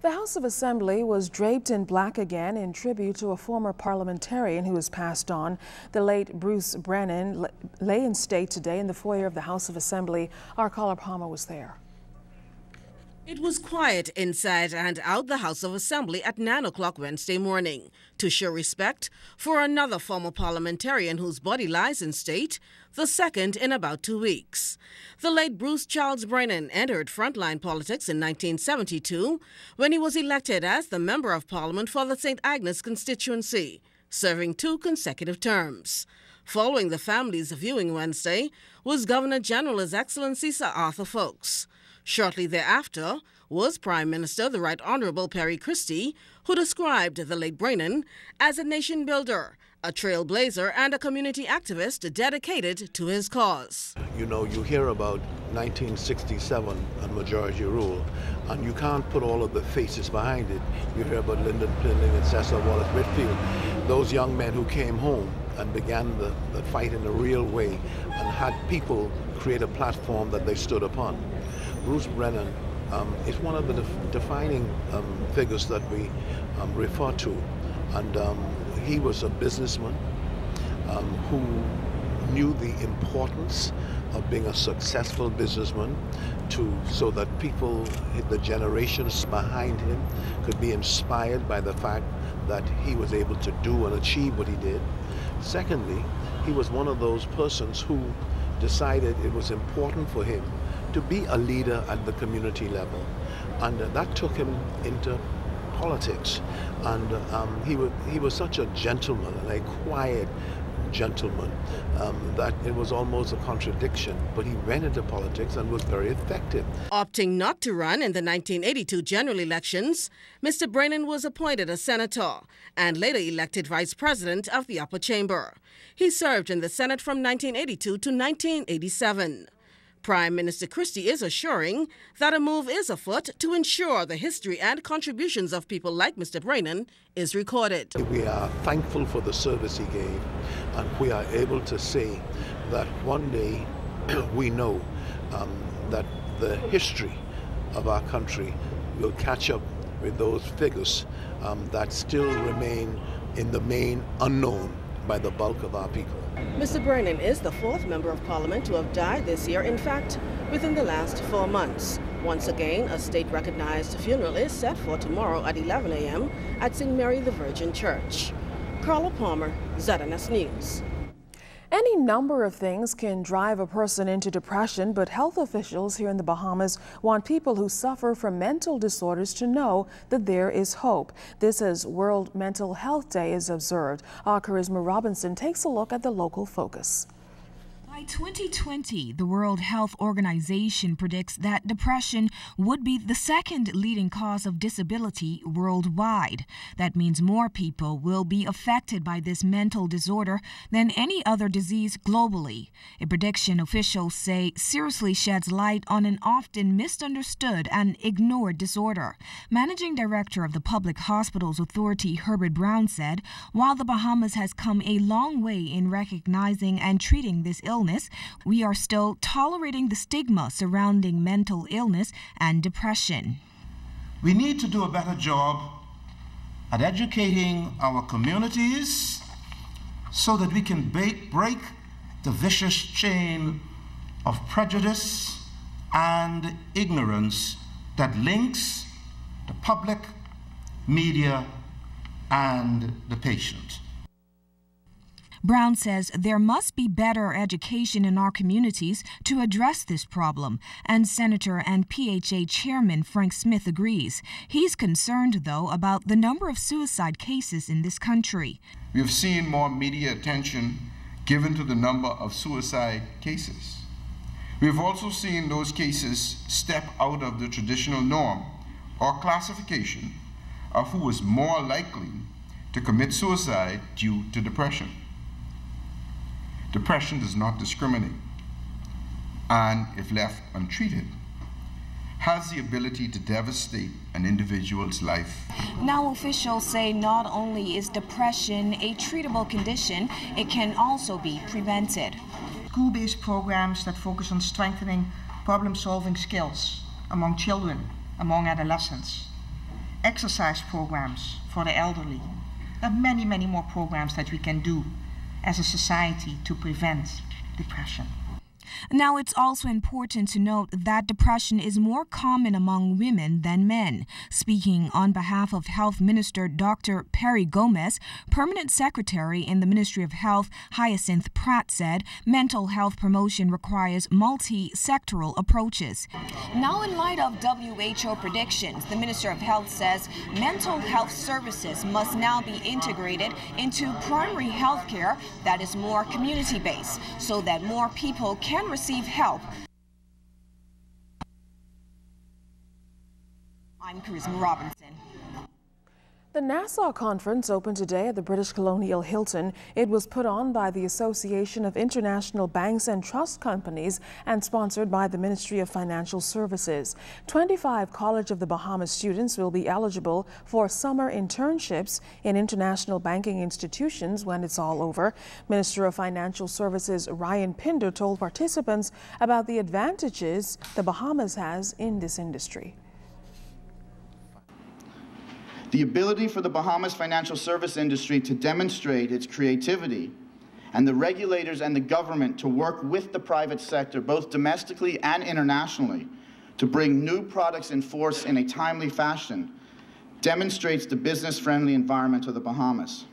The House of Assembly was draped in black again in tribute to a former parliamentarian who has passed on. The late Bruce Brennan lay in state today in the foyer of the House of Assembly. Our caller Palmer was there. It was quiet inside and out the House of Assembly at 9 o'clock Wednesday morning to show respect for another former parliamentarian whose body lies in state, the second in about 2 weeks. The late Bruce Charles Brennan entered frontline politics in 1972 when he was elected as the Member of Parliament for the St. Agnes constituency, serving 2 consecutive terms. Following the family's viewing Wednesday was Governor General His Excellency Sir Arthur Folkes. Shortly thereafter was Prime Minister the Right Honourable Perry Christie, who described the late Brennan as a nation builder, a trailblazer and a community activist dedicated to his cause. You know, you hear about 1967 and majority rule, and you can't put all of the faces behind it. You hear about Lyndon Plindling and Cecil Wallace Whitfield, those young men who came home and began the fight in a real way and had people create a platform that they stood upon. Bruce Brennan is one of the defining figures that we refer to, and he was a businessman who knew the importance of being a successful businessman so that people, the generations behind him, could be inspired by the fact that he was able to do and achieve what he did. Secondly, he was one of those persons who decided it was important for him to be a leader at the community level, and that took him into politics. And he was such a gentleman, and a quiet gentleman, that it was almost a contradiction, but he went into politics and was very effective. Opting not to run in the 1982 general elections, Mr. Brennan was appointed a senator and later elected vice president of the upper chamber. He served in the Senate from 1982 to 1987. Prime Minister Christie is assuring that a move is afoot to ensure the history and contributions of people like Mr. Brennan is recorded. We are thankful for the service he gave, and we are able to say that one day we know that the history of our country will catch up with those figures that still remain in the main unknown by the bulk of our people. Mr. Brennan is the 4th Member of Parliament to have died this year, in fact, within the last 4 months. Once again, a state-recognized funeral is set for tomorrow at 11 a.m. at St. Mary the Virgin Church. Carla Palmer, ZNS News. Any number of things can drive a person into depression, but health officials here in the Bahamas want people who suffer from mental disorders to know that there is hope. This as World Mental Health Day is observed. Our Charisma Robinson takes a look at the local focus. By 2020, the World Health Organization predicts that depression would be the 2nd leading cause of disability worldwide. That means more people will be affected by this mental disorder than any other disease globally. A prediction officials say seriously sheds light on an often misunderstood and ignored disorder. Managing Director of the Public Hospitals Authority, Herbert Brown, said, while the Bahamas has come a long way in recognizing and treating this illness, we are still tolerating the stigma surrounding mental illness and depression. We need to do a better job at educating our communities so that we can break the vicious chain of prejudice and ignorance that links the public, media, and the patient. Brown says there must be better education in our communities to address this problem, and Senator and PHA Chairman Frank Smith agrees. He's concerned, though, about the number of suicide cases in this country. We have seen more media attention given to the number of suicide cases. We have also seen those cases step out of the traditional norm or classification of who is more likely to commit suicide due to depression. Depression does not discriminate, and if left untreated, has the ability to devastate an individual's life. Now officials say not only is depression a treatable condition, it can also be prevented. School-based programs that focus on strengthening problem-solving skills among children, among adolescents. exercise programs for the elderly. There are many, many more programs that we can do as a society to prevent depression. Now, it's also important to note that depression is more common among women than men. Speaking on behalf of Health Minister Dr. Perry Gomez, Permanent Secretary in the Ministry of Health, Hyacinth Pratt, said mental health promotion requires multi-sectoral approaches. Now, in light of WHO predictions, the Minister of Health says mental health services must now be integrated into primary health care that is more community-based so that more people can receive help. I'm Charisma Robinson. The Nassau Conference opened today at the British Colonial Hilton. It was put on by the Association of International Banks and Trust Companies and sponsored by the Ministry of Financial Services. 25 College of the Bahamas students will be eligible for summer internships in international banking institutions when it's all over. Minister of Financial Services Ryan Pinder told participants about the advantages the Bahamas has in this industry. The ability for the Bahamas financial service industry to demonstrate its creativity and the regulators and the government to work with the private sector, both domestically and internationally, to bring new products in force in a timely fashion, demonstrates the business-friendly environment of the Bahamas.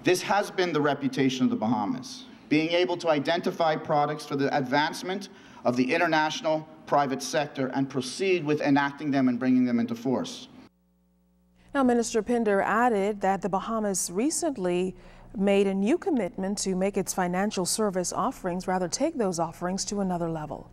This has been the reputation of the Bahamas, being able to identify products for the advancement of the international private sector and proceed with enacting them and bringing them into force. Now, Minister Pinder added that the Bahamas recently made a new commitment to make its financial service offerings, rather take those offerings to another level.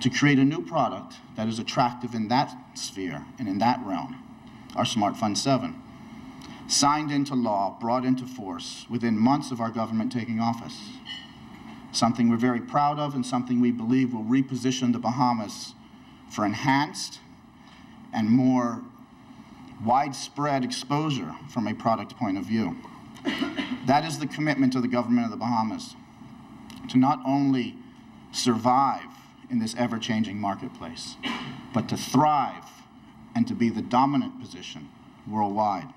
To create a new product that is attractive in that sphere and in that realm, our Smart Fund 7, signed into law, brought into force within months of our government taking office. Something we're very proud of and something we believe will reposition the Bahamas for enhanced and more widespread exposure from a product point of view. That is the commitment of the government of the Bahamas, to not only survive in this ever-changing marketplace, but to thrive and to be the dominant position worldwide.